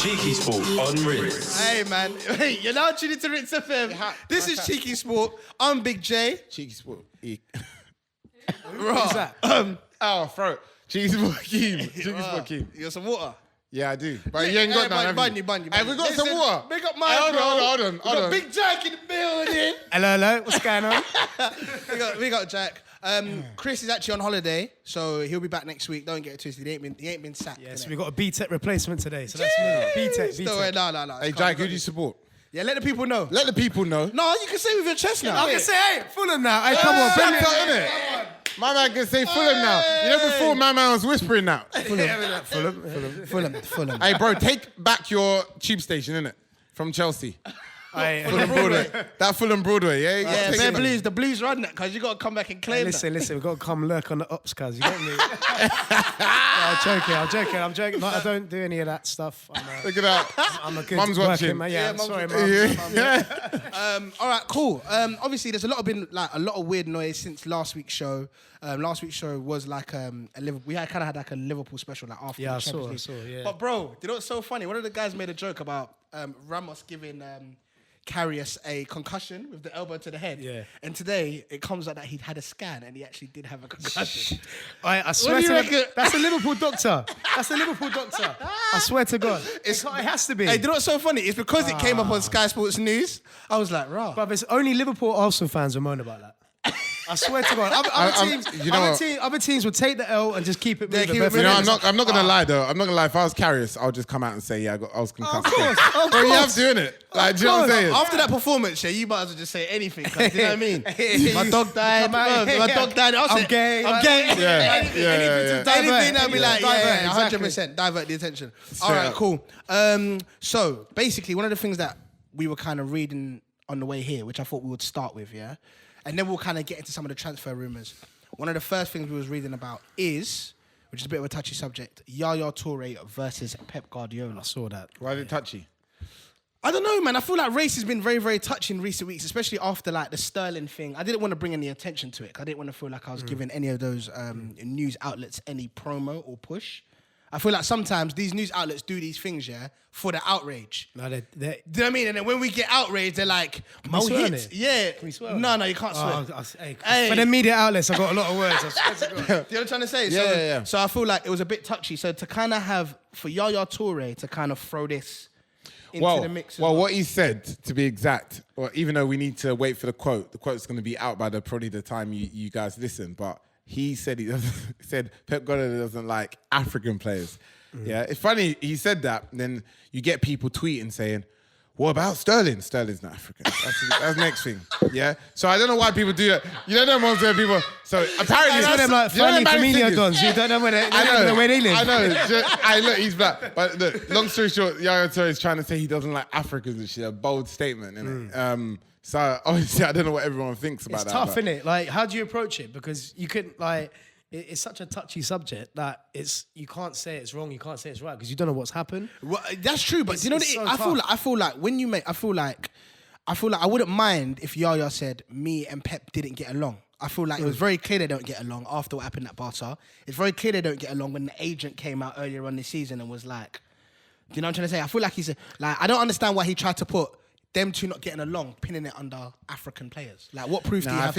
CheekySport on Ritz. Hey, man. Hey, you're now tuning to Ritz FM. This is Cheeky Sport. I'm Big J. CheekySport. What's that? Throat. CheekySport Akeem. CheekySport Akeem. You got some water? Yeah, I do. But you ain't got none, have you? Hey, we got some water. Big up my Hold on. We got Big Jaik in the building. Hello. What's going on? we got Jaik. Chris is actually on holiday, so he'll be back next week. Don't get it twisted. He ain't been sacked. Yeah, so we got a B-Tech replacement today. So that's me. B-Tech. No. Hey, Jaik, who do you support? Yeah, let the people know. Let the people know. No, you can say with your chest now. I can say, hey, Fulham now. Hey, come on, bring it. Innit? My man can say Fulham now. You know before my man was whispering now. Fulham. Hey, bro, take back your tube station, innit? From Chelsea. Fulham Broadway. That Fulham Broadway, yeah? Yeah, Bear Blues. The Blues run that, because you got to come back and claim Listen, we've got to come lurk on the ops, cuz. You got me? I'm joking. No, I don't do any of that stuff. Look at that. I'm a good Mum's working watching. man. Yeah, Mum's sorry, watching. Mum. All right, cool. Obviously, there's a lot of weird noise since last week's show. Last week's show was like a Liverpool. We kind of had like a Liverpool special like after the Champions League. Yeah. But bro, you know what's so funny? One of the guys made a joke about Ramos giving Karius a concussion with the elbow to the head. Yeah. And today it comes out that he'd had a scan and he actually did have a concussion. I swear do you reckon? that's a Liverpool doctor. I swear to God. It has to be. Hey, you know what's so funny? It's because it came up on Sky Sports News. I was like, rah. But it's only Liverpool Arsenal fans who moan about that. I swear to God. Other teams would take the L and just keep it moving. You know, I'm not gonna lie though. I'm not gonna lie. If I was Karius, I'll just come out and say, yeah, I was concussed. Of course. But you have to, innit? Like, do you know what I'm saying? After that performance, yeah, you might as well just say anything. Do you know what I mean? My dog died. My dog died. I'm gay. Yeah. Anything, I'll be like, yeah, Exactly. 100%. Divert the attention. Straight All right, up. cool. So basically, one of the things that we were kind of reading on the way here, which I thought we would start with, yeah, and then we'll kind of get into some of the transfer rumours. One of the first things we was reading about is, which is a bit of a touchy subject, Yaya Toure versus Pep Guardiola. I saw that. Why is it touchy? I don't know, man. I feel like race has been very, very touchy in recent weeks, especially after like the Sterling thing. I didn't want to bring any attention to it. I didn't want to feel like I was giving any of those news outlets any promo or push. I feel like sometimes these news outlets do these things, yeah, for the outrage. No, they Do you know what I mean? And then when we get outraged, they're like, Mo swear on hits. it? Yeah. Can we swear on No, you can't swear. Hey. For the media outlets, I got a lot of words. I swear to God. Do you know what I'm trying to say? Yeah. So I feel like it was a bit touchy. So to kind of have, for Yaya Toure to kind of throw this into the mix. Well, what he said, to be exact, or even though we need to wait for the quote's going to be out by probably the time you guys listen, but he said Pep Guardiola doesn't like African players. Yeah, it's funny he said that. Then you get people tweeting saying, "What about Sterling? Sterling's not African." That's the next thing. Yeah. So I don't know why people do that. You know them ones where people. So apparently, It's one of them like funny Firmino dons. You don't know where they live. I know. Look, he's black. But look, long story short, Yaya Toure is trying to say he doesn't like Africans and shit. A bold statement, innit? So obviously, I don't know what everyone thinks about It's that. tough, isn't it? Like, how do you approach it? Because you couldn't like. It's such a touchy subject that you can't say it's wrong, you can't say it's right because you don't know what's happened. Well, that's true, but you know what it's it is? so I feel like when you make, I feel like I wouldn't mind if Yaya said me and Pep didn't get along. I feel like it was very clear they don't get along after what happened at Barca. It's very clear they don't get along when the agent came out earlier on this season and was like, do you know what I'm trying to say? I feel like I don't understand why he tried to put them two not getting along, pinning it under African players. Like, what proof do you have?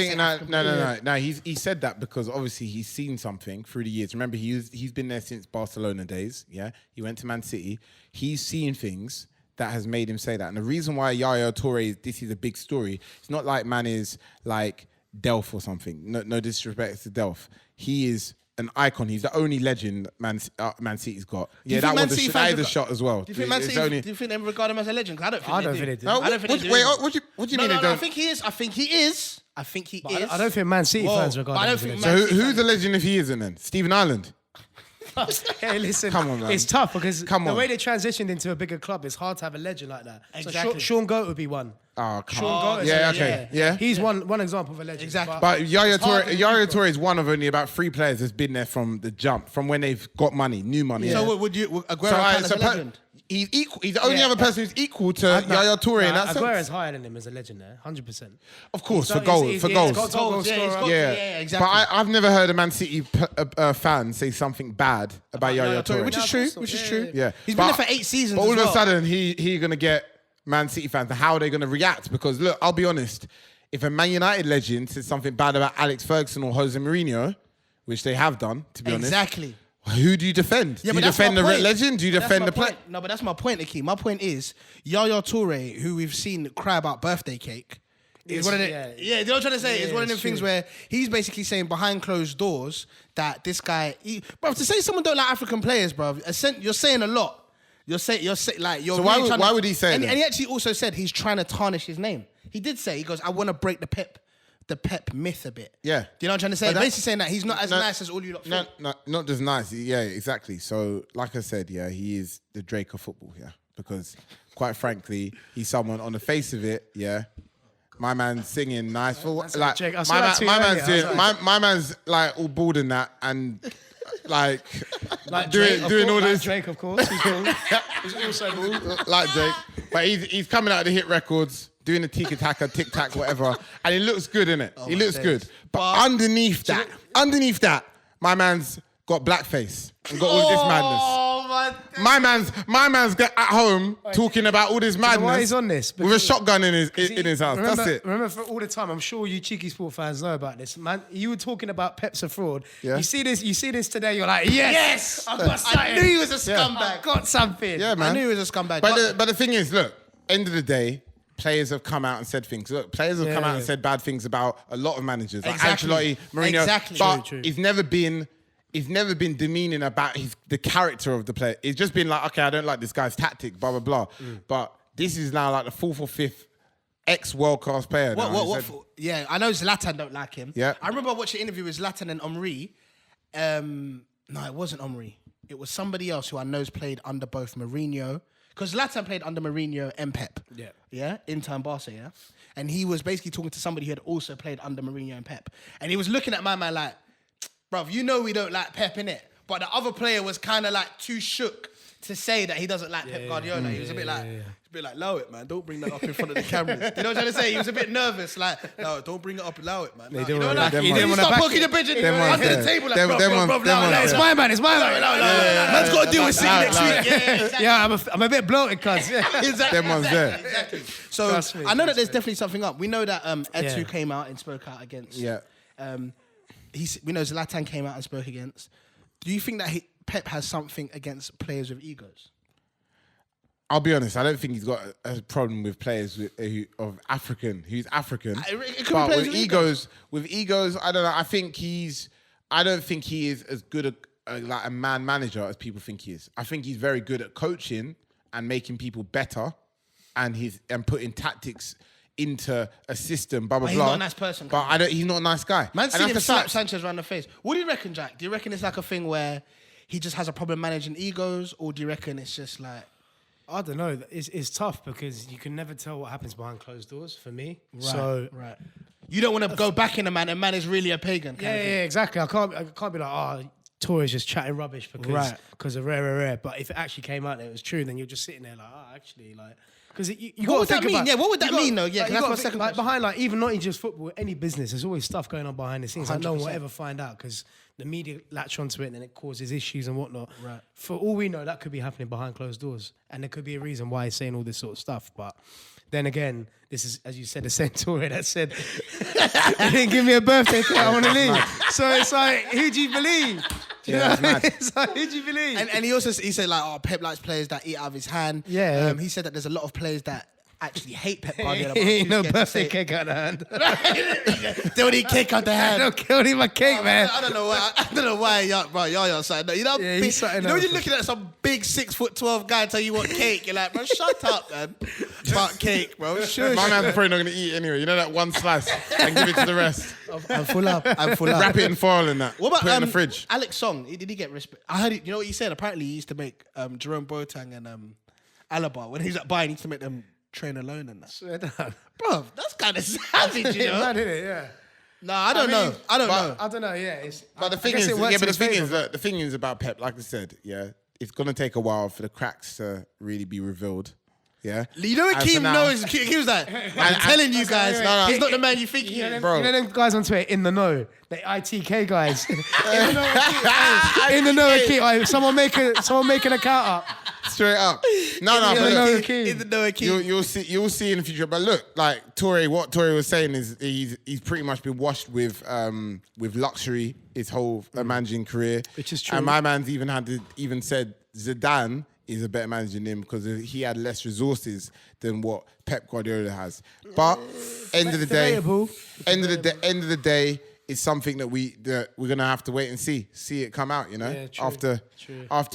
No. He said that because obviously he's seen something through the years. Remember, he's been there since Barcelona days. Yeah, he went to Man City. He's seen things that has made him say that. And the reason why Yaya Toure, this is a big story. It's not like man is like Delph or something. No disrespect to Delph. He is an icon. He's the only legend Man City's got. Yeah, that was a shot as well. Do you think Man City? Do you think they regard him as a legend? 'Cause I don't think they do. No, I don't think they do. Wait, what do you mean? No, I think he is. I think he is. I don't think Man City fans regard him as a legend. So who's the legend if he isn't then? Stephen Ireland? Hey, listen, come on, man. It's tough because the way they transitioned into a bigger club, it's hard to have a legend like that. Exactly. So Sean Goat would be one. Oh, come Sean on. Goat, Yeah, okay. Yeah. He's one example of a legend. Exactly. But Yaya Toure is one of only about 3 players that's been there from the jump, from when they've got money, new money. So would you Aguero count as a legend? He's equal. He's the only other person who's equal to Yaya Toure in that sense. Aguero's higher than him as a legend there, 100%. Of course, for goals. He's got goal scorer. Yeah, exactly. But I've never heard a Man City fan say something bad about Yaya Toure. Which is true. Which is true. Yeah. He's been there for 8 seasons. But all as of well. a sudden, he going to get Man City fans. How are they going to react? Because look, I'll be honest. If a Man United legend says something bad about Alex Ferguson or Jose Mourinho, which they have done, to be honest. Exactly. Who do you defend? Yeah, do you defend the legend? Do you defend the player? No, but that's my point, Akeem. My point is Yaya Toure, who we've seen cry about birthday cake, is one of the, you know what I'm trying to say? It's one of them things where he's basically saying behind closed doors that this guy, bro, to say someone don't like African players, bro, you're saying a lot. You're saying like you're. So really why would he say and, that? and he actually also said he's trying to tarnish his name. He did say, he goes, I want to break the Pep myth a bit. Yeah. Do you know what I'm trying to say? Basically saying that he's not as nice as all you lot think. No, not just nice. Yeah, exactly. So, like I said, yeah, he is the Drake of football, yeah. Because, quite frankly, he's someone on the face of it, yeah. My man's singing nice. Like, my man's like all bald in that and like doing all this. Drake, of course. He's cool. He's also bald. Like Jake. But he's coming out of the hit records, doing the tiki-taka, tic-tac, whatever. And he looks good, innit? He looks good. But underneath that, my man's got blackface and got all this madness. My man's at home talking about all this madness. Why he's on this? With a shotgun in his house. That's it. Remember, for all the time, I'm sure you cheeky sport fans know about this. Man, you were talking about Pep's a fraud. Yeah. You see this today. You're like, yes, I've got something. I knew he was a scumbag. I've got something. Yeah, man. I knew he was a scumbag. But the thing is, look, end of the day, players have come out and said things. Look, players have come out and said bad things about a lot of managers, like Ancelotti, Mourinho. Exactly. But True. he's never been demeaning about the character of the player. It's just been like, okay, I don't like this guy's tactic, blah, blah, blah. But this is now like the 4th or 5th ex-world class player. Yeah, I know Zlatan don't like him. Yeah. I remember watching an interview with Zlatan and Henry. No, it wasn't Henry. It was somebody else who I know's played under both Mourinho. Because Zlatan played under Mourinho and Pep. Yeah. Yeah, Inter and Barca, yeah. And he was basically talking to somebody who had also played under Mourinho and Pep. And he was looking at my man like, bruv, you know we don't like Pep, innit? But the other player was kind of like too shook to say that he doesn't like Pep Guardiola. He was a bit like, allow it, man. Don't bring that up in front of the cameras. You know what I'm trying to say? He was a bit nervous, like, no, don't bring it up, allow it, man. He didn't want to start poking the pigeon under the table, like, bro, It's my man. Man's got to deal with City next week. Yeah, exactly. Yeah, I'm a bit bloated, cuz. Exactly. Them ones there. Exactly. So I know that there's definitely something up. We know that Etu came out and spoke out against. Yeah. We know Zlatan came out and spoke against. Do you think that Pep has something against players with egos? I'll be honest. I don't think he's got a problem with players who's African. It could But be with egos, I don't know. I don't think he is as good a man manager as people think he is. I think he's very good at coaching and making people better, and putting tactics into a system. Blah blah blah. He's not a nice person. But he's not a nice guy. Man, seen him slap Sanchez around the face. What do you reckon, Jack? Do you reckon it's like a thing where he just has a problem managing egos, or do you reckon it's just like? I don't know. It's tough because you can never tell what happens behind closed doors for me. Right. You don't want to go back in a man, and man is really a pagan. Yeah, exactly. I can't be like, Tory's just chatting rubbish because of rare. But if it actually came out and it was true, then you're just sitting there like, actually, like. Because what would that mean? Yeah, what would that mean though? Yeah, that's my second question. Behind, like, even not in just football, any business, there's always stuff going on behind the scenes. Like, no one will ever find out because the media latch onto it and then it causes issues and whatnot. Right. For all we know, that could be happening behind closed doors, and there could be a reason why he's saying all this sort of stuff. But then again, this is, as you said, the same Tory that said, "They didn't give me a birthday cake, I want to leave." So it's like, who do you believe? It's like, who do you believe? And he said like, Pep likes players that eat out of his hand. Yeah. He said that there's a lot of players that actually hate Pep Guardiola. Ain't no birthday cake out of the hand. They don't eat cake out the hand. Don't eat my cake, man. I don't know why, Yaya saying that. You know, when you're looking at some big 6'12" guy tell you want cake, you're like, bro, shut up, man. But cake, bro. Sure. My man's probably not going to eat anyway. You know that one slice and give it to the rest. I'm full up. Wrap it in foil and that. What about put it in the fridge? Alex Song? Did he get respect? I heard. You know what he said? Apparently, he used to make Jerome Boateng and Alaba when he was at Bayern. He used to make them train alone and that. Bro, that's kind of savage, you know. Mad, isn't it? Yeah. No, I don't know. I don't know. I don't know. Yeah. But the thing is about Pep, like I said, it's gonna take a while for the cracks to really be revealed. Yeah. You know what Akeem knows? Akeem's like, I'm telling you guys, he's not the man you think he is. Bro. You know them guys on Twitter in the know, the ITK guys. in the know, Akeem. Someone make an account up. Straight up. No, In but the know, look, Akeem. In the know, Akeem. you'll see in the future. But look, like what Toure was saying is he's pretty much been washed with luxury his whole managing career, which is true. And my man's even said Zidane is a better manager than him because he had less resources than what Pep Guardiola has. But end of the day, it's something that we're gonna have to wait and see it come out. You know, after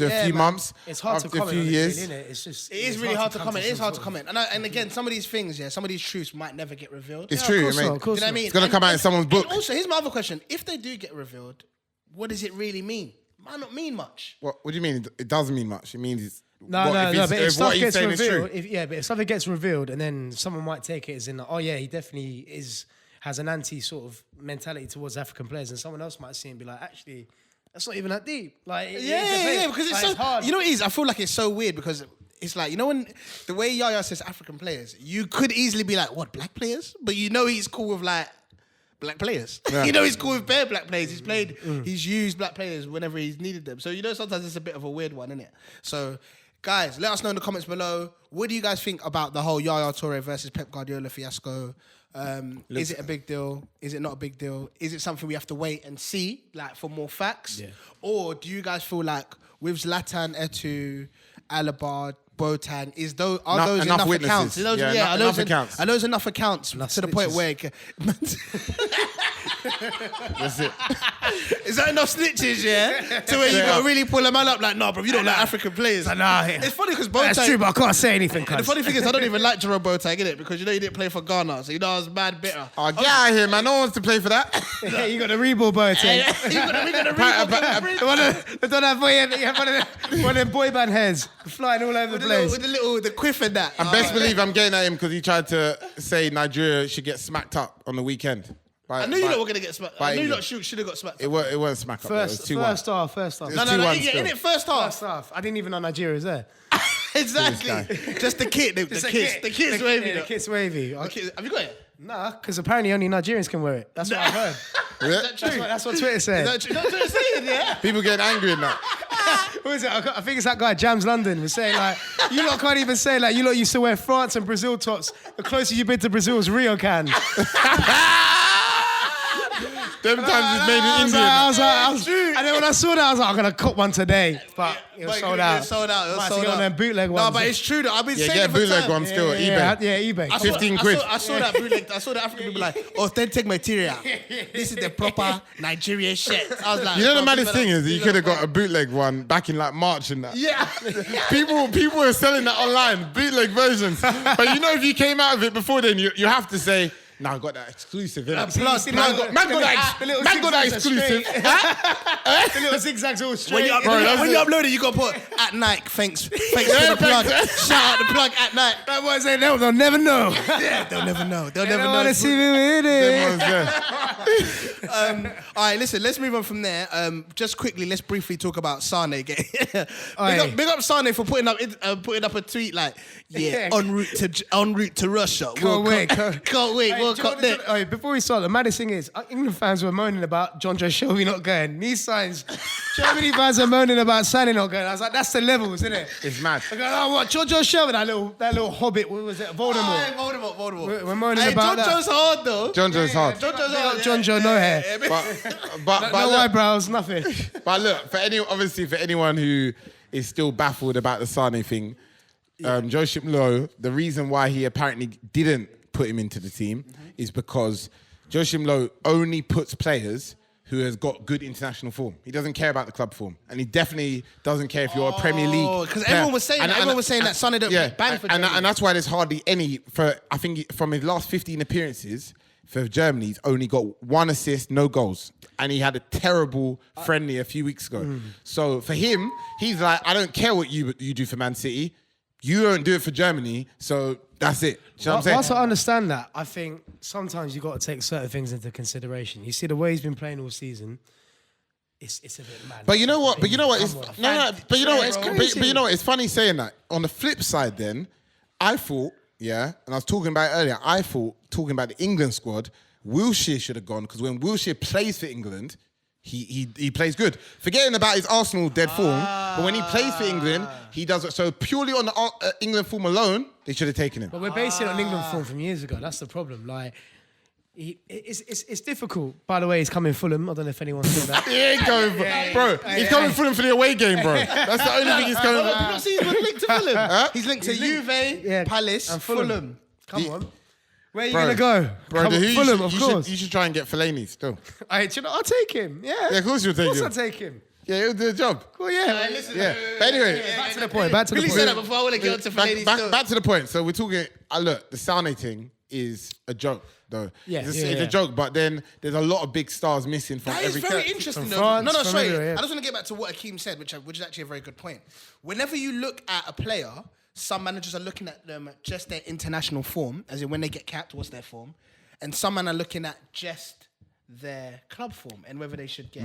a few months, it's hard after to a few years. isn't it? It's just It is really hard to comment. It is hard to comment. And again, some of these things, some of these truths might never get revealed. It's true. Of I mean, course Do you know what I mean? it's gonna come out in someone's book. And also, here's my other question: if they do get revealed, what does it really mean? Might not mean much. What do you mean? It doesn't mean much. It means it's No, but if stuff gets revealed, if if something gets revealed, and then someone might take it as in, oh yeah, he definitely has an anti sort of mentality towards African players, and someone else might see and be like, actually, that's not even that deep. Like, because it's like, so it's hard. You know what it is? I feel like it's so weird because it's like, you know, when the way Yaya says African players, you could easily be like, what, black players? But you know he's cool with like black players. Yeah. You know he's cool with bare black players. He's used black players whenever he's needed them. So you know sometimes it's a bit of a weird one, isn't it? So guys, let us know in the comments below. What do you guys think about the whole Yaya Toure versus Pep Guardiola fiasco? Is it a big deal? Is it not a big deal? Is it something we have to wait and see, like for more facts? Yeah. Or do you guys feel like with Zlatan, Etu, Alaba, Boateng, are those enough accounts? Enough accounts. Are those enough accounts to the point where That's it. is that enough snitches, to where you gotta really pull a man up like, nah, bro, you don't like African players. It's funny because Boateng. That's true, but I can't say anything. The funny thing is, I don't even like Jerome Boateng, innit? Because you know he didn't play for Ghana, so you know I was mad bitter. Oh, get out of here, man. No one wants to play for that. You got the Reebok Boateng. We got One of them boy band heads flying all over the place. With the quiff and that. And best believe I'm getting at him because he tried to say Nigeria should get smacked up on the weekend. I knew you lot were going to get smacked. I knew you lot should have got smacked. It weren't smack up. First half. It was No, 2-1 in still. it, first half. I didn't even know Nigeria was there. Exactly. Just the kit. The kit's wavy. Yeah, the kit's wavy. Have you got it? Nah, because apparently only Nigerians can wear it. That's what I've heard. Yeah. That's what Twitter said. That's what I'm saying, yeah? People getting angry in that. What is it? I think it's that guy, Jams London, was saying like, you lot can't even say like, you lot used to wear France and Brazil tops. The closest you've been to Brazil is Rio can. Them times it's made in India. And then when I saw that, I was like, I'm gonna cop one today, but it was sold out. It was sold out. Might have to get on them bootleg ones. No, but it's true though. I've been saying get it for bootleg time. one still. Yeah, eBay. eBay. 15 quid. I saw that bootleg. I saw the African people like authentic material. This is the proper Nigerian shit. I was like, You know the maddest thing is you could have got a bootleg one back in like March and that. Yeah. People were selling that online, bootleg versions. But you know if you came out of it before then, you have to say, nah, I got that exclusive. Plus, Man got that exclusive. The little zigzags all straight. When you upload it, you got to put at night. Thanks for the plug. Shout out the plug at night. That boy saying they'll never know. Yeah, they'll never know. They'll They never don't know. want to see me with it. All right, listen, let's move on from there. Just quickly, let's briefly talk about Sane again. Big up Sane for putting up a tweet like, en route to Russia. Can't wait. World Cup next. Before we start, the maddest thing is, England fans were moaning about John Joe Shelby not going. These signs, Germany fans are moaning about Sane not going. I was like, that's the levels, isn't it? It's mad. I go, oh, what, John Joe Shelby, that little hobbit, what was it, Voldemort? Voldemort. We're moaning about that. John Joe's hard though. John Joe's hard. John Joe, no hair. But No look, eyebrows, nothing. But look, for anyone who is still baffled about the Sane thing, Joachim Low, the reason why he apparently didn't put him into the team is because Joachim Low only puts players who has got good international form. He doesn't care about the club form, and he definitely doesn't care if you're a Premier League. Because everyone was saying that Sonny don't bang for Germany. And that's why there's hardly any. I think from his last 15 appearances for Germany, he's only got 1 assist, no goals. And he had a terrible friendly a few weeks ago. So for him, he's like, I don't care what you do for Man City. You don't do it for Germany, so that's it. You know what I'm saying? Whilst I understand that, I think sometimes you've got to take certain things into consideration. You see the way he's been playing all season, it's a bit mad. But you know what? But you know what? It's, Come on. no. But you know what? It's But you know what? It's funny saying that. On the flip side, then I thought, and I was talking about it earlier. I thought talking about the England squad, Wilshere should have gone because when Wilshere plays for England, he plays good. Forgetting about his Arsenal dead form, but when he plays for England, he does it. So purely on the England form alone, they should have taken him. But we're basing it on England form from years ago. That's the problem. Like, it's difficult. By the way, he's coming Fulham. I don't know if anyone saw that. He ain't going, bro. He's coming Fulham for the away game, bro. That's the only thing he's coming. Did you not see he's linked to Fulham? He's linked to Juve, Yeah, Palace, and Fulham. Come on. Where are you Bro, going to go? Bro, Come on, Fulham, of course. You should try and get Fellaini still. I'll take him. Yeah. Yeah, of course you'll take him. Of course I'll take him. Yeah, he'll do the job. Well, yeah. Yeah. But anyway, Back to the point. Back to the Billy point. said that before. I want to get onto Fellaini still. back to the point. So we're talking. Look, the Sane thing is a joke, though. Yeah, it's yeah. a joke. But then there's a lot of big stars missing from That is every. very interesting, though. France, No, from sorry. everywhere, yeah. I just want to get back to what Akeem said, which is actually a very good point. Whenever you look at a player, some managers are looking at them at just their international form, as in when they get capped, what's their form, and some men are looking at just their club form and whether they should get.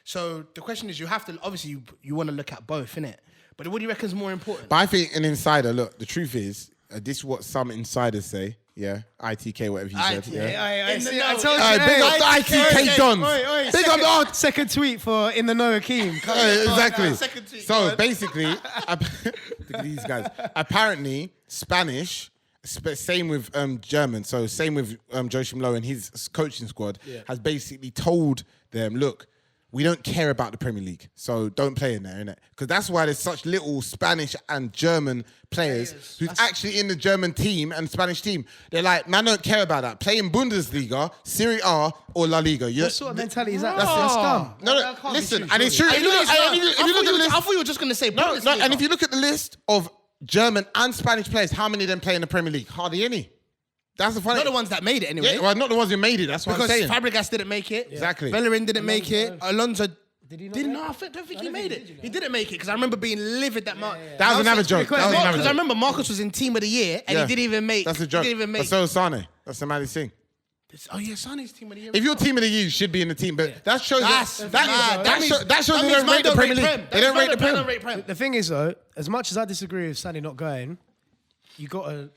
So the question is, you have to obviously you want to look at both, innit? But what do you reckon is more important? But I think an insider. Look, the truth is, this is what some insiders say. Yeah, ITK, whatever you said. Yeah. I told you. Big up the ITK dons. Big up the Second tweet for In the Know Akeem. exactly. Second tweet, go So on. basically, look at these guys. Apparently, Spanish, same with German. So same with Joachim Low and his coaching squad has basically told them, look, we don't care about the Premier League, so don't play in there, innit? Because that's why there's such little Spanish and German players who's actually in the German team and Spanish team. They're like, man, don't care about that. Play in Bundesliga, Serie A, or La Liga. What sort of mentality is that? That's dumb. No, listen, and it's true. If you look at the list, I thought you were just going to say no, Bundesliga. and if you look at the list of German and Spanish players, how many of them play in the Premier League? Hardly any. That's the funny. Not the ones that made it anyway. Yeah, well, not the ones who made it. That's what because I'm saying. Fabregas didn't make it. Exactly. Bellerin didn't make it. Alonso Did he not? didn't. No, I don't think he made it. He didn't make it because I remember being livid that Mark. That was another joke. That was another Because I joke. remember Marcus was in Team of the Year and Yeah. he didn't even make. That's a joke. He didn't even But make. so is Sane. That's the maddest thing. Oh yeah, Sane's Team of the Year. If you're team of the year, you should be in the team. But that shows that shows that they means don't man rate the Premier League. Prem. They don't rate the They don't Premier. rate Prem. The thing is, though, as much as I disagree with Sane not going, you got to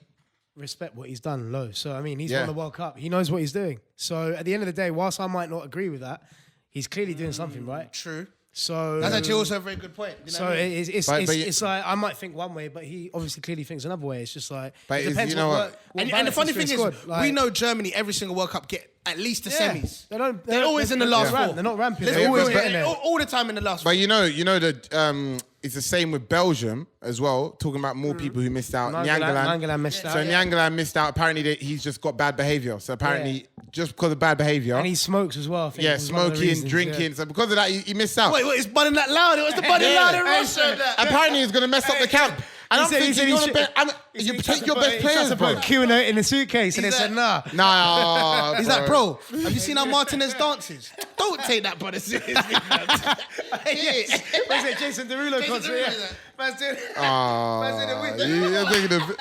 respect what he's done, Low. So, I mean, he's won the World Cup. He knows what he's doing. So, at the end of the day, whilst I might not agree with that, he's clearly doing something right. True. So That's actually also a very good point. You know So what I mean? it's like I might think one way, but he obviously clearly thinks another way. It's just like But it it's- depends you know what And the balance funny for thing his is, squad. Like, we know Germany every single World Cup get at least the semis. They're always in the last four. They're not ramping. They're They're always always getting there. all the time in the last. But you know that it's the same with Belgium as well. Talking about more people who missed out. Nangolan missed out. So Nangolan missed out. Apparently, he's just got bad behaviour. So apparently, just because of bad behaviour, And he smokes as well. I think yeah, was one of the smoking, reasons, drinking. yeah. So because of that, he missed out. Wait, it's budding that loud. It was the budding loud in Russia. Apparently, he's gonna mess up the camp. And I'm He said thinking, he you should- you take your best He tried players, to bro. put Q-note in the suitcase, and they He's said like- nah. Nah, He's like, bro, have you seen how Martinez dances? Don't take that brother seriously. Yes. Was it Jason Derulo Jason concert? Derulo, Yeah. that. Man's doing- You're thinking of.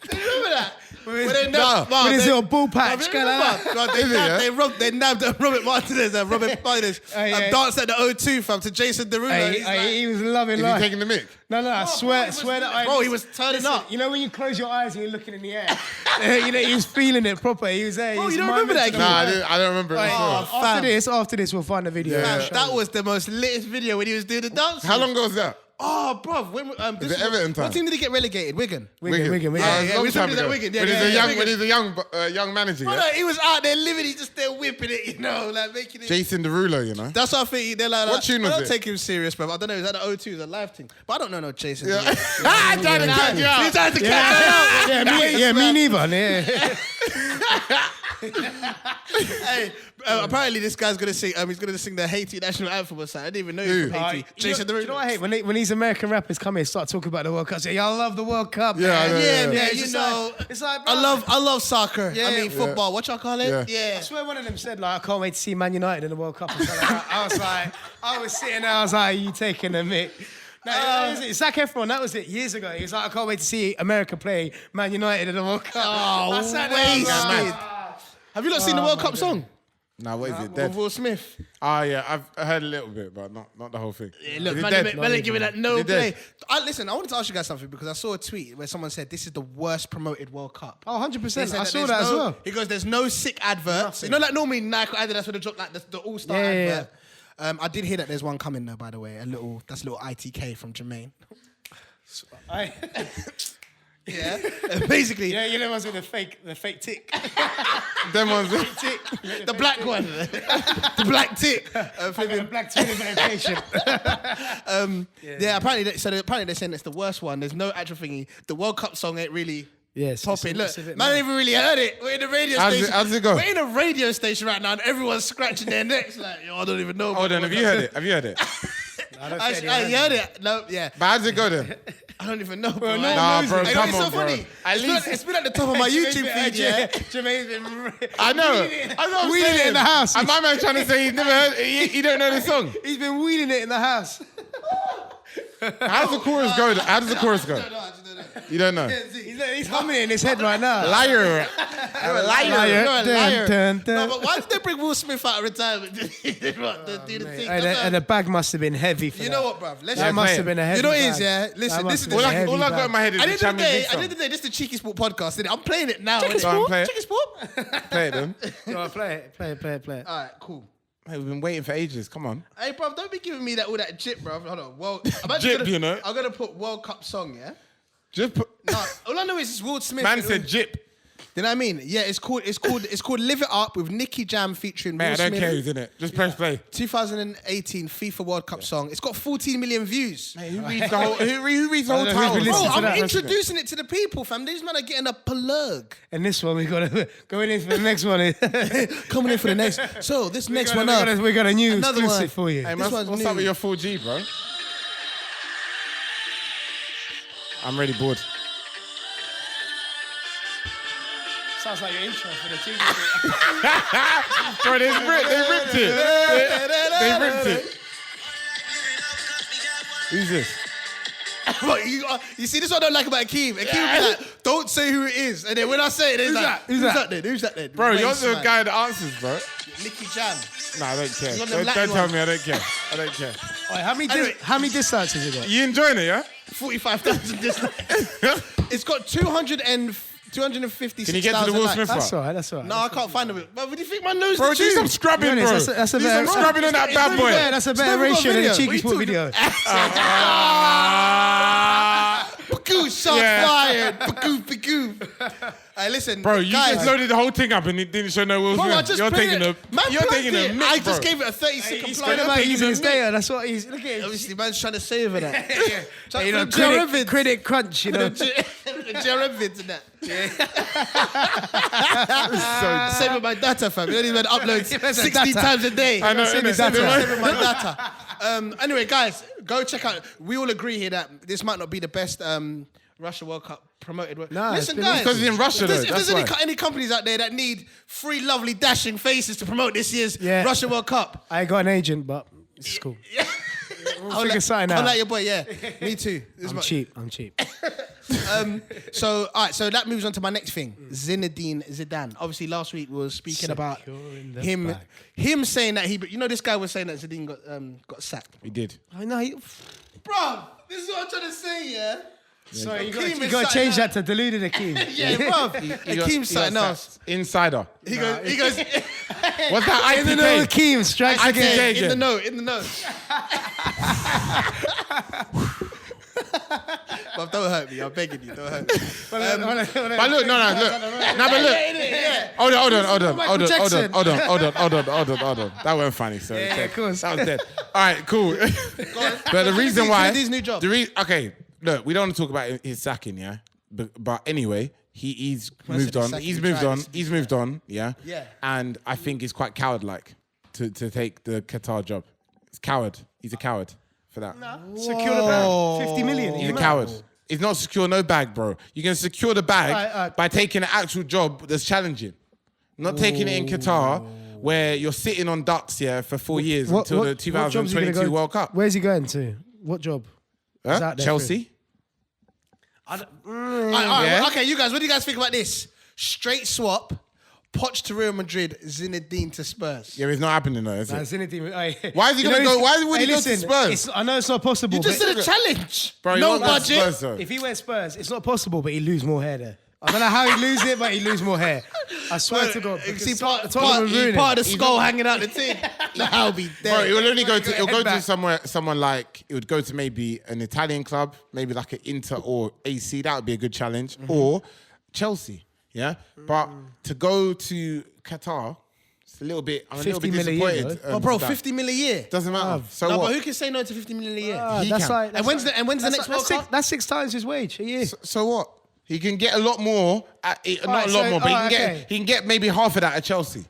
Remember that? With When they nabbed- with his they- little ball patch. No, remember? No, Is it, yeah? they nabbed Robert Martinez and Robert Martinez yeah. danced at the O2 fam to Jason Derulo. He's like- He was loving Is he life. taking the mic? No, I swear bro, that bro, he was turning Listen, up. You know when you close your eyes and you're looking in the air? You know, he was feeling it proper. He was there. Oh, He's you don't remember that, minded to Nah, the- I don't remember it. Oh, myself. fam. After this, we'll find the video. Fam, I'll show that you. was the most litest video when he was doing the dance. How long ago was that? Oh, bro, when this it Everton time? What team did he get relegated? Wigan. Wigan. Yeah, Long we time said that ago. Wigan. Yeah, When he's yeah, a young, Wigan. when he's a young manager. Bro, Yeah? no, he was out there living. He just there whipping it, you know, like making it. Jason Derulo, you know. That's what I think. They're like, What tune was I don't it? take him serious, bro. I don't know. Is that the O2? Is that a live thing? But I don't know no Jason. Yeah. Derulo. I tried to catch you out. He's trying to catch Yeah, me neither. Yeah. Hey, apparently this guy's gonna sing. He's gonna sing the Haiti national anthem or something. I didn't even know he was from Haiti. Jason Do you know what I Derulo. hate? When these American rappers come here and start talking about the World Cup, say, y'all love the World Cup, Yeah, man. I know, Yeah, yeah. yeah, It's you just know. like- it's like, bro, I love soccer. Yeah. I mean football. What y'all call it? Yeah. I swear one of them said, like, I can't wait to see Man United in the World Cup. And stuff like that. I was sitting there, I was like, you taking a mic. No, that was it. Zac Efron, that was it, years ago. He was like, I can't wait to see America play Man United in the World Cup. Oh, I sat there, I was like, wasted. Have you not seen the World Cup song? Nah, what is it? With Dead? Will Smith. Oh, yeah. I've heard a little bit, but not the whole thing. Look, Is it man, dead? man ain't giving that no Is it play. dead? Listen, I wanted to ask you guys something because I saw a tweet where someone said this is the worst promoted World Cup. Oh, 100%. They said I saw there's that as well. He goes, there's no sick adverts. You know, like normally Nike or Adidas would have dropped like the all-star Yeah, advert. I did hear that there's one coming though, by the way. That's a little ITK from Jermaine. Yeah, basically. Yeah, you know ones with the fake tick. Them ones. The black one. The black tick. Black tick verification. Yeah, apparently they're saying it's the worst one. There's no actual thingy. The World Cup song ain't really popping. Look, man, ain't even really heard it. We're in a radio station. How's it go? We're in a radio station right now, and everyone's scratching their necks like, yo, I don't even know. Hold on, have you heard it? You heard it? I heard it. No, yeah. But how's it go then? I don't even know, bro. Nah, bro, Hey, come it's on, so bro. funny. At least It's been at the top of my YouTube feed, yeah. Jermaine's been... I know. I'm Wheeling it in the house. And my man trying to say he's never heard. He don't know the song. He's been wheeling it in the house. How does the chorus go? How does the chorus go? You don't know. He's humming it in his head right now. Liar. You're a liar. You're a liar. Dun, dun. No, but why did they bring Will Smith out of retirement to do the thing? And the bag must have been heavy for You that. know what, bruv? Let's That must have been a heavy You know what it bag. is, yeah? Listen, That this is must have been a heavy All I got bag. in my head is At the the end of the Champions day, League at the end song. of the day, this is the Cheeky Sport podcast, isn't it? I'm playing it now. Go on, play it. Cheeky Sport. Play it then. Go on, play it. All right, cool. Hey, we've been waiting for ages. Come on. Hey, bruv, don't be giving me all that jip, bruv. Hold on. Well, Jip, you know. I'm gonna put World Cup song, yeah. Just put. No, all I know is it's Will Smith. Man said jip. You know what I mean? Yeah, it's called Live It Up with Nicky Jam featuring Man, Will I don't Smith. care who's in it. Just press play. 2018 FIFA World Cup song. It's got 14 million views. Hey, who reads the whole? Who reads the whole I don't know who's title? been Bro, listening to I'm that, introducing it to the people, fam. These men are getting a plug. And this one, we got to go in for the next one. Coming in for the next. So this next one up. We got a new Another exclusive one. for you. Hey, This man, one's what's new. up with your 4G, bro? I'm really bored. Sounds like your intro for the Cheeky. Bro, they ripped it. They ripped it. Who's this? But you see, this is what I don't like about Akeem. Akeem will be like, don't say who it is. And then when I say it, it's like, who's that then? Who's that then? Bro, you're Waste, the man. guy that answers, bro. Nicky Jam. Nah, I don't care. You want them Don't Latin tell ones? me I don't care. I don't care. Right, how many dislikes has it got? You enjoying it, yeah? 45,000 dislikes. It's got 250. Can you get to the Will Smith That's part? all right. That's all right. No, I can't find it. But what do you think my nose Bro, the do tune? some scrubbing, Be bro. honest, that's a Do better- some scrubbing on that bad boy. Yeah, that's a better It's not even ratio got than video. a Cheeky Sport What are you video. Pagoo, shots Yeah. fired. Pagoo. Hey, listen, Bro, you guys. just loaded the whole thing up and it didn't show no Will Bro, I Smith. just You're played taking it. Man you're plugged taking a it. mic, I bro. just gave it a 30-second he's plug. gonna About taking using a his mic. data. That's what he's. Look at him. Obviously, man's trying to savour that. Hey, you know, Jared critic crunch. You know. vids and that. Saving my data, fam. You don't even upload 60 data. times a day. I know, Saving innit? my data. Anyway, guys, go check out. We all agree here that this might not be the best Russia World Cup promoted. Nah, Listen, it's been- guys. Because it's in Russia, If though. there's That's why. any companies out there that need three lovely dashing faces to promote this year's Yeah. Russia World Cup, I ain't got an agent, but it's cool. We'll figure something I'll out. let your boy, yeah. Me too. This is I'm cheap. I'm cheap. So, all right, so that moves on to my next thing. Zinedine Zidane. Obviously, last week we were speaking about Securing the him bag. him saying that this guy was saying that Zidane got sacked. He did. I know. Bro, this is what I'm trying to say, yeah? Sorry, you Akeem is got to something change that to deluded Akeem. Yeah, bro. Akeem's something else. Insider. He goes, What's that In the know, IPK? Akeem strikes I again. said- in the know. But don't hurt me, I'm begging you, don't hurt me. But look, no, look. No, but look. Hold on. That wasn't funny. So Yeah, of course. that was dead. All right, cool. But the reason why His new job. Okay, look, we don't want to talk about his sacking, yeah. But anyway, he's moved on. sacking He's the moved on. drivers. He's moved on. Yeah. Yeah. And I think it's quite coward-like to take the Qatar job. It's coward. He's a coward for that. Secure the bag. 50 million. He's a coward. He's not secure no bag, bro. You can secure the bag by taking an actual job that's challenging. Not taking it in Qatar where you're sitting on ducks here for 4 years until the what jobs are you gonna 2022 go- World Cup. Where's he going to? What job? Huh? out there for Chelsea? All right, Yeah. okay, you guys, what do you guys think about this? Straight swap Poch to Real Madrid, Zinedine to Spurs. Yeah, it's not happening though, is it? Zinedine, Why is he gonna go? Why would he go to Spurs? I know it's not possible. You just but did a challenge. Bro, he No won't go to budget. Spurs, though. if he went Spurs, it's not possible, but he lose more hair there. I don't know how he lose it, but he lose more hair. I swear to God. You see Part part of the skull hanging out the thing. That'll be dead. Bro, it will only go to. It'll go to Headback. someone like. It would go to maybe an Italian club, maybe like an Inter or AC. That would be a good challenge, or Chelsea. Yeah, but to go to Qatar, it's a little bit. I'm a little bit 50 million, disappointed. But bro, to that. 50 mil a year. Doesn't matter. So No, what? but who can say no to 50 million a year? He That's can. like, And when's the next World Cup? That's 6 times his wage a year. So what? He can get a lot more. Not a lot so- more, but okay. he can get maybe half of that at Chelsea.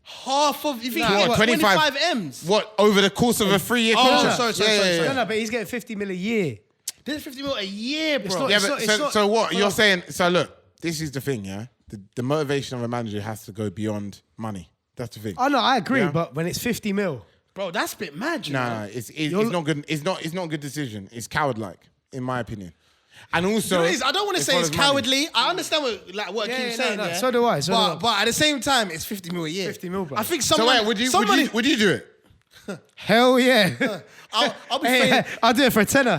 Half of you think What, he got 25 25 M's? What over the course of a 3-year Oh, contract? sorry. No, but he's getting 50 mil a year. This is 50 mil a year, bro. not- Yeah, It's but not- it's not- so what? hold You're on. saying, so look, this is the thing, yeah? The motivation of a manager has to go beyond money. That's the thing. Oh no, I agree, Yeah. but when it's 50 mil, Bro, that's a bit mad, you No, know. it's not good. It's not a good decision. It's coward-like, in my opinion. And also, It is. I don't want to as say well it's as money. cowardly. I understand what Yeah, Akeem's no, saying. no, Yeah? so do I, so do I. But at the same time, it's 50 mil a year. 50 mil, bro. I think So someone. wait, would somebody, you do it? hell yeah. I'll be Hey, saying, I'll do it for a tenner.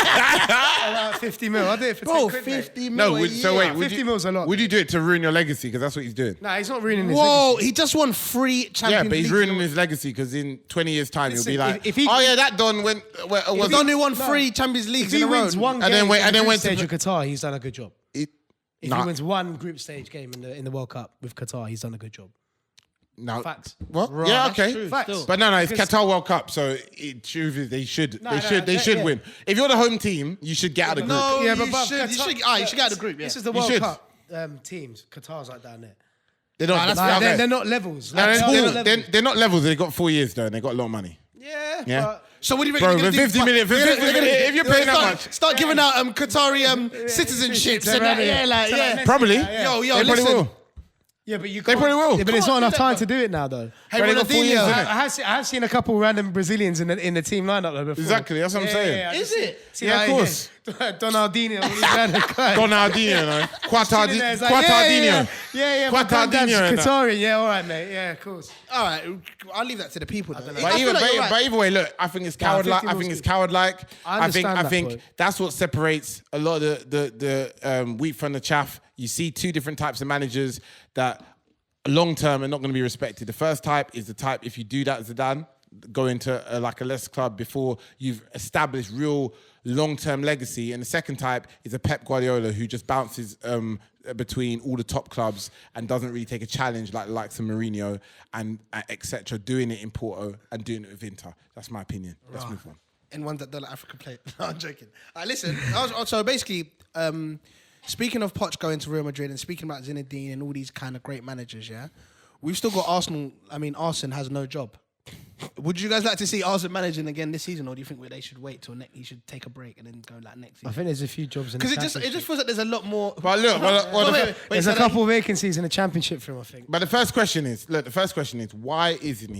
About 50 mil. I'll do it for 10 bro, quid, mate. 50 mil No. a year. So wait, 50 mil's a lot. Would you do it to ruin your legacy? Because that's what he's doing. Nah, he's not ruining his Whoa, legacy. he just won 3 Champions Yeah, but he's League. ruining his legacy because in 20 years' time Listen, he'll be like, if he- oh yeah, that Don went. Was He's only won 3 Champions If Leagues he in a row. wins one And game then wait- in and the then group went to stage the- of Qatar, he's done a good job. If Nah. he wins one group stage game in the World Cup with Qatar, he's done a good job. No. Facts. What? Right, Yeah, that's okay. true, Facts. still. But no, it's Because- Qatar World Cup, so truth is they should yeah. win. If you're the home team, you should get out of the group. No, Yeah, you but should. You should get out of the group. Yeah. This is the You World should. Cup teams. Qatar's like down there. They're not. that's Like, okay. they're not levels. No, Like, they're not levels. They got 4 years though, and they got a lot of money. Yeah, Yeah. but So what do you reckon? Bro, they're with gonna do? 50 million, if you're paying that much, start giving out Qatari citizenships and that. Yeah, like yeah. probably. Yo, They probably listen. will. Yeah, but you They can't. probably will. Yeah, but it's Come not on, enough do time that, to do it now, though. Hey, Bro, they got 4 years, Ronaldinho. innit? I have seen a couple random Brazilians in the team lineup though before. Exactly, that's what I'm saying. I Is just it? see Yeah, of like, course. Donaldinho, all these random guys. Ronaldinho, no. Sitting there, it's like, Quatardinho. Yeah, my Quatardinho granddad's and that. Qatari. Yeah, all right, mate. Yeah, of course. All right, I'll leave that to the people. Though. But either way, look, I think it's coward-like. 50 I was think it's good. coward-like. I I think understand that point. that's what separates a lot of the wheat from the chaff. You see 2 different types of managers that long-term are not going to be respected. The first type is the type, if you do that, Zidane, go into like a less club before you've established real long-term legacy. And the second type is a Pep Guardiola who just bounces between all the top clubs and doesn't really take a challenge like the likes of Mourinho and etc. Doing it in Porto and doing it with Inter. That's my opinion. Let's move on. And ones that don't like African play. No, I'm joking. Listen, so basically, speaking of Poch going to Real Madrid and speaking about Zinedine and all these kind of great managers, yeah, we've still got Arsenal. I mean, Arsene has no job. Would you guys like to see Arsene managing again this season, or do you think they should wait till he should take a break and then go like next I season? think there's a few jobs in the Because it championship. just feels like there's a lot more. But look, There's a couple of vacancies in the championship for him, I think. But the first question is, why isn't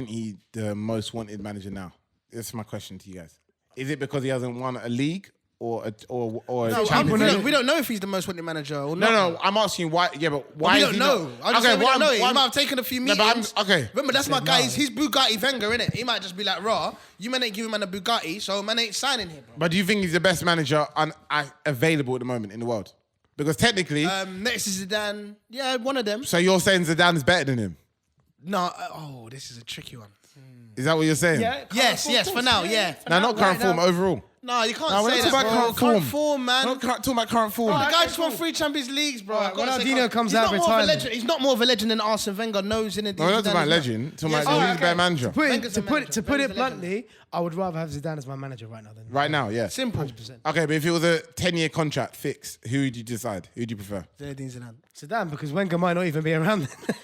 he the most wanted manager now? That's my question to you guys. Is it because he hasn't won a league or a No, Champions League? we don't know if he's the most wanted manager or not. No, I'm asking you why. Yeah, but why? We is don't he know. not- I just said we why- don't know. He why- might have taken a few No, meetings. but okay. Remember, that's my said guy. no. He's Bugatti Wenger, innit? He might just be like, raw, you man ain't giving man a Bugatti, so man ain't signing him, bro. But do you think he's the best manager available at the moment in the world? Because technically, Next is Zidane. Yeah, one of them. so you're saying Zidane's better than him? No, this is a tricky one. Is that what you're saying? Yes, for now, yeah. No, not current form, overall. No, you can't No, we're say not that, talking bro. about current form, man. We're not talking about current form. The guy just won 3 Champions Leagues, bro. Alright, I've gotta say, Ronaldinho comes he's out not more of a retirement. legend. He's not more of a legend than Arsene Wenger. Knows in a No, we're not talking about legend. Talking about who's the better manager. Wenger's To a put manager. it Wenger's a bluntly, I would rather have Zidane as my manager right now than Right now, yeah. Simple. 100%. Okay, but if it was a 10-year contract fixed, who would you decide? Who do you prefer? Zinedine Zidane. Zidane, because Wenger might not even be around then.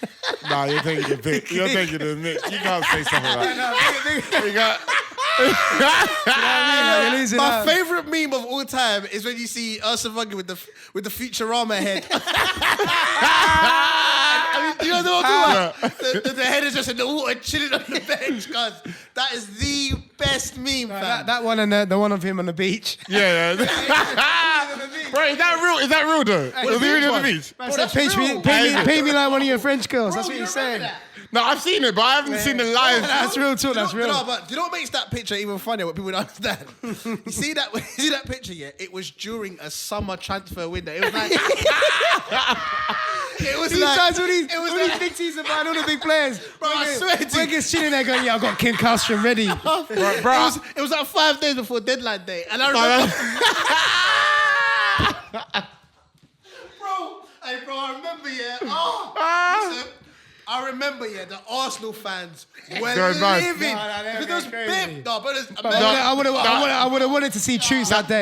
Nah, you're taking the pick. You're taking the mick. You can't say something like that. You got... You're losing My out. favorite meme of all time is when you see Arsene Wenger with the Futurama head. I mean, you know what I'm talking about? The head is just in the water chilling on the bench, guys. That is the best meme, fam. That one and the one of him on the beach. Yeah. Bro, Bro, is that real though? Was he really on the beach? Man said, pay me like one of your French girls. That's what he's saying. No, I've seen it, but I haven't seen the live. That's real talk. That's real. No, but do you know what makes that picture even funnier? What people don't understand. You see that picture? Yeah, it was during a summer transfer window. It was like. It was like. It was like big teams are buying all the big players. Bro, I swear to you. We're chilling there going, yeah, I got Kim Kallstrom ready. Bro. It was like 5 days before deadline day, and I remember. Bro, I remember, yeah. Listen, I remember, yeah, the Arsenal fans were living. Because there was big. No, but I would have wanted to see Troops that day.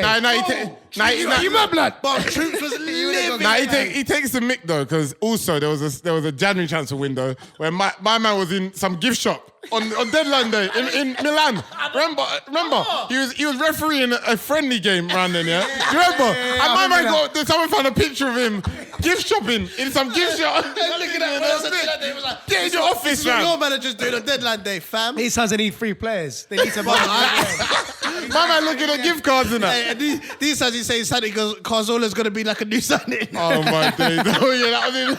You my blood. But Troops was living. He takes the mick though, because also there was a January transfer window where my man was in some gift shop on deadline day in Milan. Remember? He was refereeing a friendly game around then, yeah? Do you remember? And my man someone found a picture of him gift shopping in some gift shop. Look at that. It was like, get in your office, man. Your manager's doing on deadline day, fam. These sons need 3 players. They need to buy. My man looking at gift cards and that. Hey, and these times he's saying Santi Carzola's going to be like a new signing. Oh my days. Oh yeah, that was it.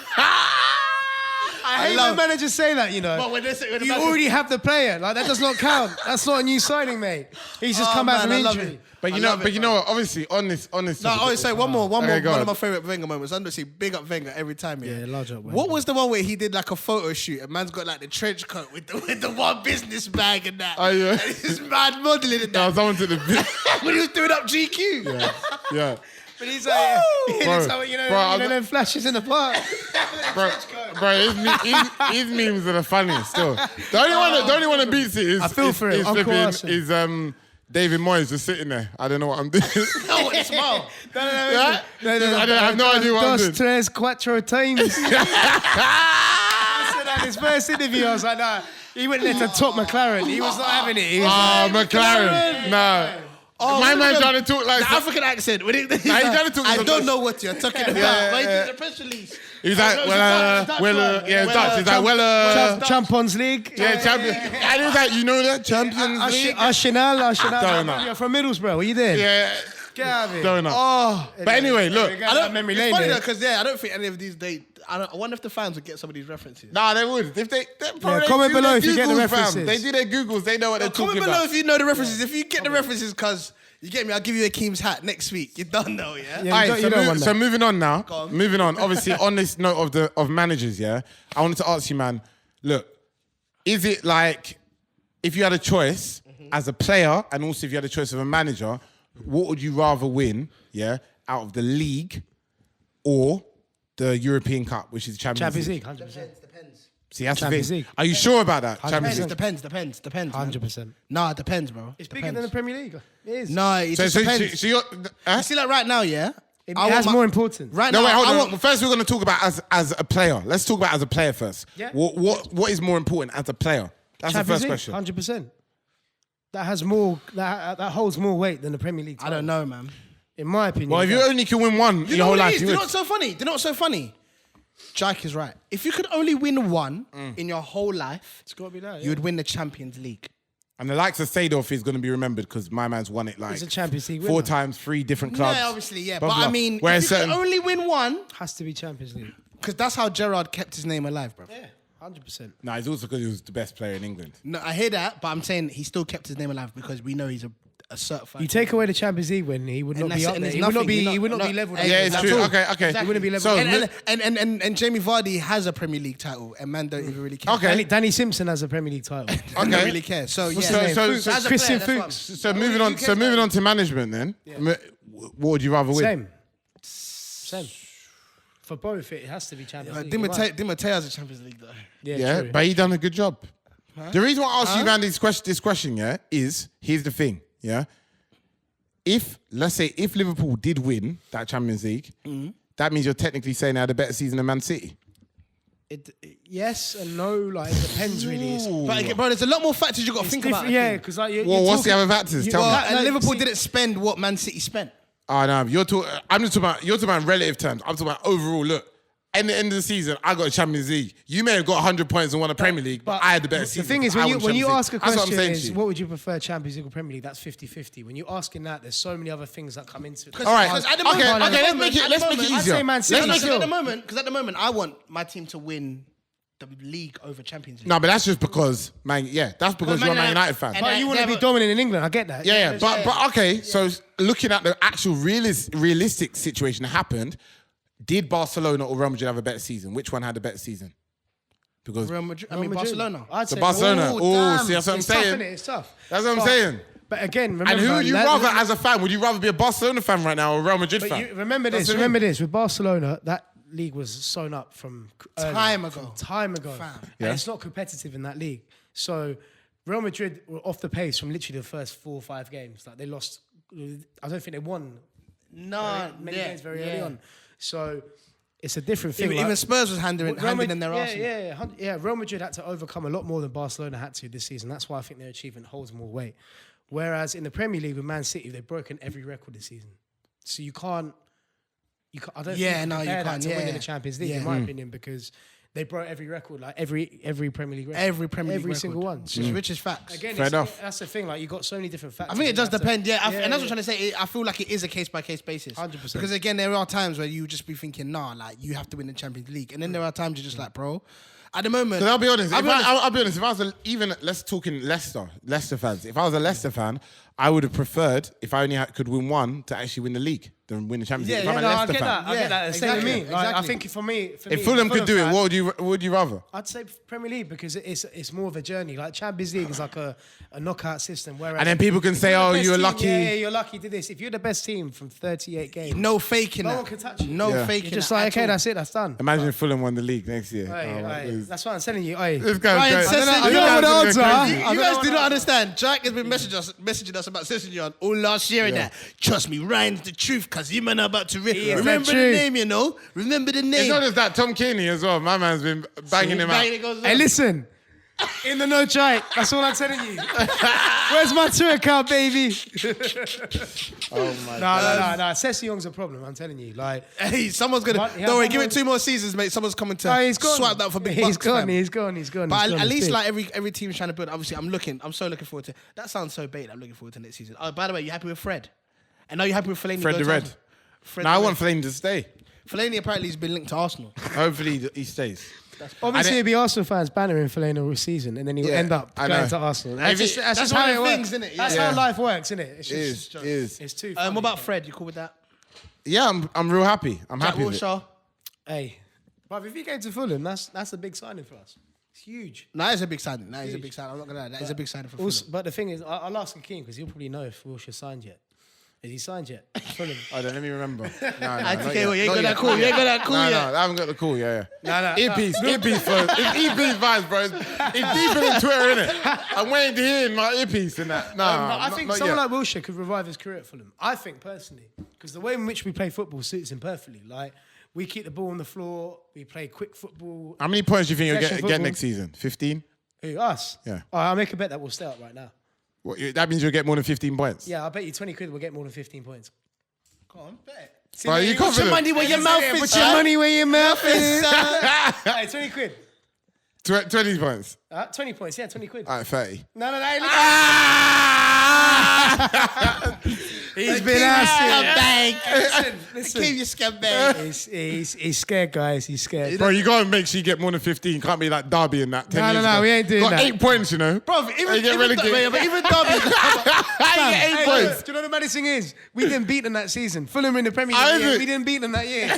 I hate when managers say that, you know. But when you already have the player. Like, that does not count. That's not a new signing, mate. He's just come back from injury. But you know what? Obviously, on this. No, I always say one more. One go of on. my favorite Wenger moments. Honestly, big up Wenger every time. Yeah, large up. What was the one where he did like a photo shoot and man's got like the trench coat with the one business bag and that? Oh yeah. And he's mad modelling and that. No, someone took the when he was doing up GQ. Yeah. But he's like, them flashes in the park. Bro, his memes are the funniest still. The only one that beats it is I feel for it. Is David Moyes just sitting there. I don't know what I'm doing. No, it's small. No. I have no idea what I'm doing. Dos, tres, cuatro times. I said at his first interview, I was like, nah. He went there to top McLaren. He was not having it. He was McLaren. No. My man trying to talk like the African accent. He's trying to talk. I don't know what you're talking about. But he did the press release. He's like, Dutch. He's like, Champions League. Yeah, Champions. And he was like, you know that Champions League. Arsenal. Don't know. You're from Middlesbrough. What you doing? Yeah. Get out of it. Don't know. Oh, but anyway, look. It's funny though, because I don't think any of these I wonder if the fans would get some of these references. Nah, they would. If they comment below if you get the references. Fam. They do their Googles. They know what they're talking about. Comment below if you know the references. If you get the references, because you get me, I'll give you Akeem's hat next week. You don't know, yeah? So moving on now. Moving on. Obviously, on this note of managers, yeah, I wanted to ask you, man. Look, is it like if you had a choice as a player, and also if you had a choice of a manager, what would you rather win? Yeah, out of the league or the European Cup, which is Champions League. 100%. Depends. See, that's Champions the thing. League. Are you sure about that? Champions League. Depends. 100%. Nah, it depends, bro. It's bigger than the Premier League. It is. No, it just depends. So you're, You see, like right now, yeah? It has more importance. Right no, now, wait, hold on. First, we're going to talk about as a player. Let's talk about as a player first. Yeah. What is more important as a player? That's the first question. 100%. That has more. That holds more weight than the Premier League. I don't know, man. In my opinion. Well, if you only can win one your whole life, you know what's so funny? Jaik is right. If you could only win one in your whole life, it's got to be that. You would win the Champions League. And the likes of Seedorf is going to be remembered because my man's won it like He's a Champions League 4 winner. times, 3 different clubs. Yeah, obviously, yeah. Blah, but blah. I mean, Whereas if you could only win one, has to be Champions League. because that's how Gerrard kept his name alive, bro. Yeah, 100%. No, it's also because he was the best player in England. No, I hear that, but I'm saying he still kept his name alive because we know he's a certified. You take away the Champions League win, he would not be up there. He would not be level. Yeah, it's true. Okay. Exactly. He wouldn't be level. So, and Jamie Vardy has a Premier League title, and man don't even really care. Okay. Danny Simpson has a Premier League title. I don't really care. So What's yeah. his name? So Christian Fuchs. So moving on to management then. Yeah. What would you rather win? Same. For both, it has to be Champions League. Di Matteo's a Champions League though. Yeah, true. but he done a good job. Huh? The reason why I asked you, man, this question, yeah, is here's the thing, yeah. Let's say if Liverpool did win that Champions League, that means you're technically saying they had a better season than Man City. Yes and no, like it depends really. But bro, there's a lot more factors you got to think about. Yeah, because like what's the other factors? Tell me. And Liverpool didn't spend what Man City spent. Oh no, you're talking about relative terms. I'm talking about overall. Look, at the end of the season, I got a Champions League. You may have got 100 points and won a Premier League, but I had the better season. The thing is, I when won you Champions ask a League. That's what I'm question saying is, to you. what would you prefer, Champions League or Premier League? That's 50-50. When you're asking that, there's so many other things that come into it. All right. Because at the moment- Okay, let's make it I'd easier. say Man City. Because still. at the moment, I want my team to win the league over Champions League. No, but that's just because, Man United you're a Man United fan. And But you want to be dominant in England. I get that. Yeah, but okay. So looking at the actual realistic situation that happened, did Barcelona or Real Madrid have a better season? Which one had a better season? Because Real Madrid, Barcelona. I'd so say Barcelona. Oh, Oh, damn. see, that's what I'm It's tough, saying. innit? It's tough. That's what I'm saying. But again, remember, And who would you rather, as a fan, would you rather be a Barcelona fan right now or a Real Madrid But fan? you, remember That's this. the Remember this. With Barcelona, that league was sewn up from Time ago. Time ago. Fam. Yeah. And it's not competitive in that league. So Real Madrid were off the pace from literally the first 4 or 5 games. Like they lost. I don't think they won many games very early on. So it's a different thing. Even Spurs was handing in their Arsenal. Yeah. Real Madrid had to overcome a lot more than Barcelona had to this season. That's why I think their achievement holds more weight. Whereas in the Premier League with Man City, they've broken every record this season. So you can't. I don't think you can compare that to winning the Champions League, in my opinion, because they broke every record, like every Premier League record. Every single one. It's just richest facts. Again, Fair enough. that's the thing. Like you got so many different factors. I think it does depend, and that's what I'm yeah. trying to say. I feel like it is a case by case basis. 100%. Because again, there are times where you just be thinking, nah, like you have to win the Champions League, and then there are times you're just like, bro. At the moment, Because I'll be honest. I'll be honest. If I was let's talk in Leicester fans. If I was a Leicester fan, I would have preferred if I only could win one to actually win the league than win the Champions League. If I'm a I Leicester get fan. that. I get that. It's same with me. Like, I Exactly. think for me, If Fulham could do it, fan, what would you rather? I'd say Premier League because it's more of a journey. Like Champions League is like a knockout system. Whereas And then people can say, if "Oh, the best you were team, lucky." Yeah, you're lucky to this. If you're the best team from 38 games, no faking no that. one can touch you. No Yeah. faking You're just that like, at okay, all. that's it, that's done. Imagine if Fulham won the league next year. That's what I'm telling you. Aye. This guy's Ryan going- says this it. guy's You know going what the crazy. odds are? Crazy. You guys do not understand. Jaik has been messaging us about Sessignon all last year and that. Trust me, Ryan's the truth because you man are about to rip. is Remember the the truth. name, you know? Remember the It's name. not just that. Tom Kearney as well. My man's been banging him out. Hey, listen. In the no Jaik. That's all I'm telling you. Where's my Twitter account, baby? Oh my No. Session's a problem. I'm telling you. Like, Hey, someone's gonna. What? Yeah, Don't worry, one give more- it 2 more seasons, mate. Someone's coming to he's gone. swipe that for big He's bucks. gone. fam. He's gone. He's gone. But he's gone. at least He's like every team's trying to build. Obviously, I'm so looking forward to. That sounds so bait. I'm looking forward to next season. Oh, by the way, you happy with Fred? And now you happy with Fellaini? Fred going the to Red. Arsenal? Fred No, I the want Red. Fellaini to stay. Fellaini apparently has been linked to Arsenal. Hopefully he stays. Obviously, it'd be Arsenal fans bannering Fellaini all season, and then he will Yeah, end up I going know. to Arsenal. If That's it- just one how of it the works. things, innit? That's Yeah. how life works, isn't it? It's Is. It's too funny. What about Fred? You cool with that? Yeah, I'm real happy. I'm Jack happy with it. Wilshere? Hey, but if he came to Fulham, that's a big signing for us. It's huge. No, that is a big signing. That is a big signing. I'm not gonna lie. That is a big signing for Also, Fulham. but the thing is, I'll ask Akeem because he'll probably know if Wilshere signed yet. Is he signed yet? Fulham. Hold on, let me remember. No, Okay, not well, you ain't yet. got that call. You ain't got that call No, yet. I haven't got the call. Yeah. No. Earpiece first. It's earpiece vibes, bro. It's deeper than Twitter, innit? I'm waiting to hear my earpiece and that. No, I think not someone yet. like Wilshere could revive his career at Fulham. I think personally, because the way in which we play football suits him perfectly. Like we keep the ball on the floor, we play quick football. How many points do you think you'll Possession get football. next season? 15? Who, us? Yeah. I'll make a bet that we'll stay up right now. What, that means you'll get more than 15 points. Yeah, I'll bet you 20 quid we'll get more than 15 points. Come on, bet. Bro, you Put your confident? money where your mouth is. Put your son. money where your mouth is. son. Hey, 20 quid. 20 points. 20 points, yeah, 20 quid. All right, 30. No, hey, look. He's Keep been your asking. scumbag. Listen. Keep your scumbag. He's scared, guys. He's scared. Bro, you gotta make sure you get more than 15. Can't be like Derby and that. 10 No, years no, ago. we ain't doing Got that. 8 points, you know. Bro, You get relegated. even Derby. How you get 8 Hey, points? look, do you know what the maddest thing is? We didn't beat them that season. Fulham were in the Premier Oh, League. is Yeah, it? we didn't beat them that year.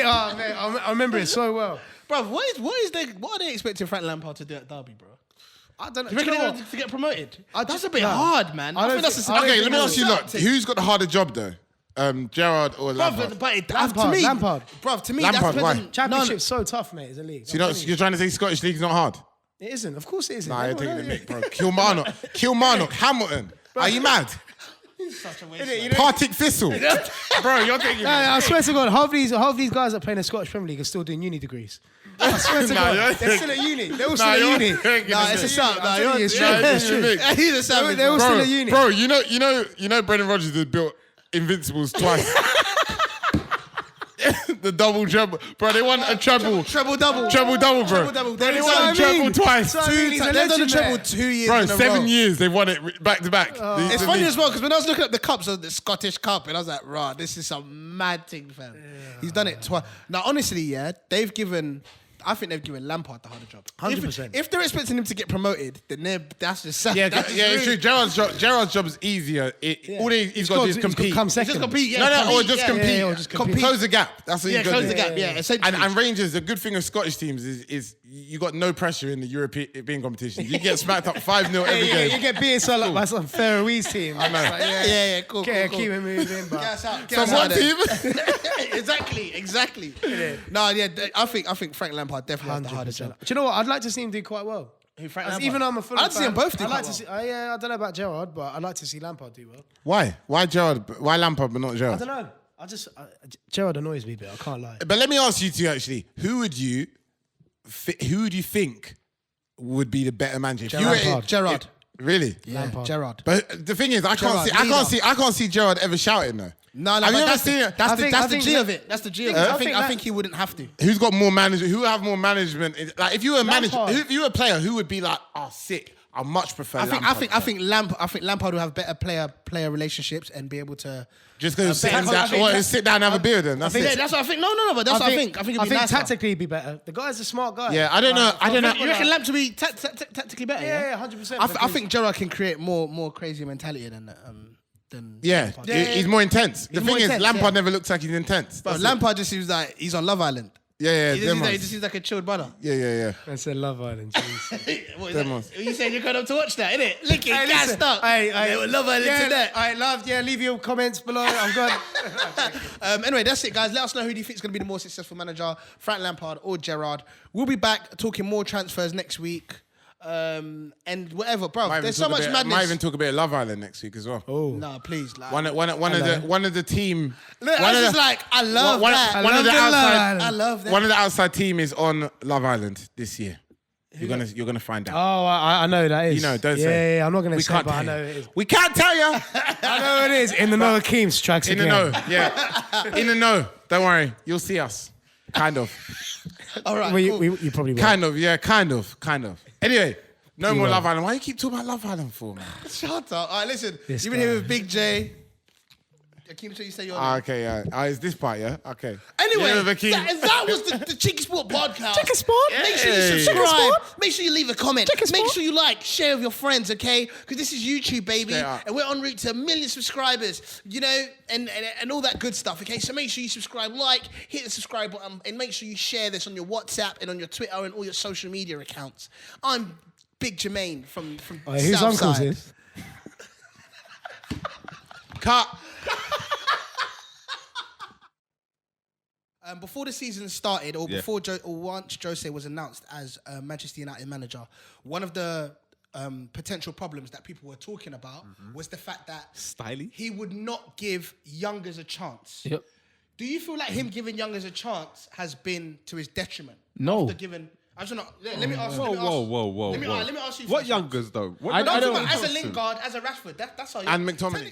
Oh man, I remember it so well. Bro, what are they expecting Frank Lampard to do at Derby, bro? I don't know. Do you Do you reckon know they're what? to get promoted? That's just- a bit no. hard, man. I I don't think that's think- a I don't Okay, think let me it's ask you, look. Who's got the harder job, though? Gerrard or Lampard? Lampard. Bro, to me, Lampard, that's why? better than- Championship's so tough, mate, as a league. So you're trying to say Scottish League's not hard? It isn't. Of course it isn't. Nah, you're Everyone taking the knows mic, bro. Kilmarnock, Hamilton. Are you mad? Such a waste. it. Partick Thistle. Bro, you're taking I swear to God, half of these guys that play in the Scottish Premier League are still doing uni degrees. I swear to Nah, God, you're they're still at uni. They're all still Nah, at you're uni. taking Nah, the it's a mic. sound. I'm Nah, telling you, it's true. Nah, It's you're true. taking the mic. He's a savage. They're all bro. still at uni. Bro, you know Brendan Rodgers has built Invincibles twice. the double treble. Bro, they won a treble. Treble double. Treble double, bro. Treble double. They That's won what a I treble mean. twice. They've done the treble 2 years Bro, in a 7 row. years they won it back to back. It's funny as well because when I was looking at the cups of the Scottish Cup and I was like, "Rah, this is some mad thing, fam." He's done it twice. Now, honestly, yeah, I think they've given Lampard the harder job. 100%. If they're expecting him to get promoted, then that's just Yeah, that's it's true. Gerard's job is easier. All he's got to do is compete. Come Just second. compete, yeah. Or just compete. yeah, or just compete. Close the gap. That's what you got to Close do. the gap, yeah. Essentially. And Rangers, the good thing of Scottish teams is you got no pressure in the European competition. You get smacked up 5-0 every game. You get beaten by some Faroese team. I know. yeah, cool. Get cool. Akeem and move in, but Get us out. From what team? exactly. No, yeah, I think Frank Lampard definitely has the harder job. Do you know what? I'd like to see him do quite well. Frank As Lampard? even though I'm a Fulham I'd like to see them both do I'd like quite to see. I don't know about Gerrard, but I'd like to see Lampard do well. Why? Why Gerard? Why Lampard but not I Gerard? don't know. Gerrard annoys me a bit. I can't lie. But let me ask you two actually. Who would you think would be the better manager? If you were- Lampard. Gerrard. Really? Yeah, Lampard. Gerrard. But the thing is, I Gerrard, can't see Gerard ever shouting though. No, Have but you ever that's seen it? That's I the think G that- of it. That's the G of it. I I think think he wouldn't have to. Who's got more management? Who would have more management? Like if you were a manager, Lampard. if you were a player, who would be like, oh, sick. I much prefer. Lampard. I think Lampard will have better player relationships and be able to. Just go sit I down, think- sit down and have a beer with them. That's Yeah, it. that's what I think. No, but that's what I think. I think it'd be nicer. tactically he'd be better. The guy's a smart guy. Yeah, I don't know. You reckon Lamp to be tactically better? Yeah, 100%. I think Gerrard can create more crazy mentality than. Yeah, Lampard. he's more intense. The more thing is, intense, Lampard yeah. never looks like he's intense. But That's it. Lampard just seems like he's on Love Island. Yeah, He them just ones. seems like a chilled brother. Yeah. I said Love Island. Jeez. What is Them that? ones. You said you're going up to watch that, innit? Lick it, Hey, gassed listen, up. They were Love Island today. I loved. Yeah, leave your comments below. I'm good. Anyway, that's it, guys. Let us know who do you think is going to be the more successful manager, Frank Lampard or Gerrard. We'll be back talking more transfers next week. And whatever, bro. There's so much madness. Might even talk a bit of Love Island next week as well. Oh, Nah, please. Like, One of the team. look, I was just like, I love that. One of the outside. I love that. One of the outside team is on Love Island this year. You're gonna find out. Oh, I know who that is. You know, don't yeah, say. Yeah, I'm not gonna We say, can't but I tell know you. it is. We can't tell you. I know who it is. In the know, Akeem strikes In the again. know, yeah. In the know. Don't worry, you'll see us. Kind of. All right, Well, cool. you probably will. Kind of, yeah, kind of. Anyway, no more will. Love Island. Why you keep talking about Love Island for, man? Shut up. All right, listen. This You've been here guy. with Big J. Akeem, so you say you're. Okay, yeah. Is this part, yeah? Okay. Anyway, Yeah, with Akeem. that was the Cheeky Sport podcast. CheekySport? Make sure you Hey. subscribe. CheekySport? Make sure you leave a comment. CheekySport? Make sure you like, share with your friends, okay? Because this is YouTube, baby. Straight up. And we're en route to 1 million subscribers, you know, and all that good stuff, okay? So make sure you subscribe, like, hit the subscribe button, and make sure you share this on your WhatsApp and on your Twitter and all your social media accounts. I'm Big Jermaine from Whose uncle's Southside. this? Cut. Before the season started, or before once Jose was announced as Manchester United manager, one of the potential problems that people were talking about was the fact that he would not give youngers a chance. Yep. Do you feel like him giving youngers a chance has been to his detriment? No. After giving, I just not. Let me ask. Whoa, let me ask- whoa, whoa, whoa, Let me whoa. ask you. What first, youngers though? What No, youngers but are as a you Lingard, as a Rashford, that's how. And McTominay.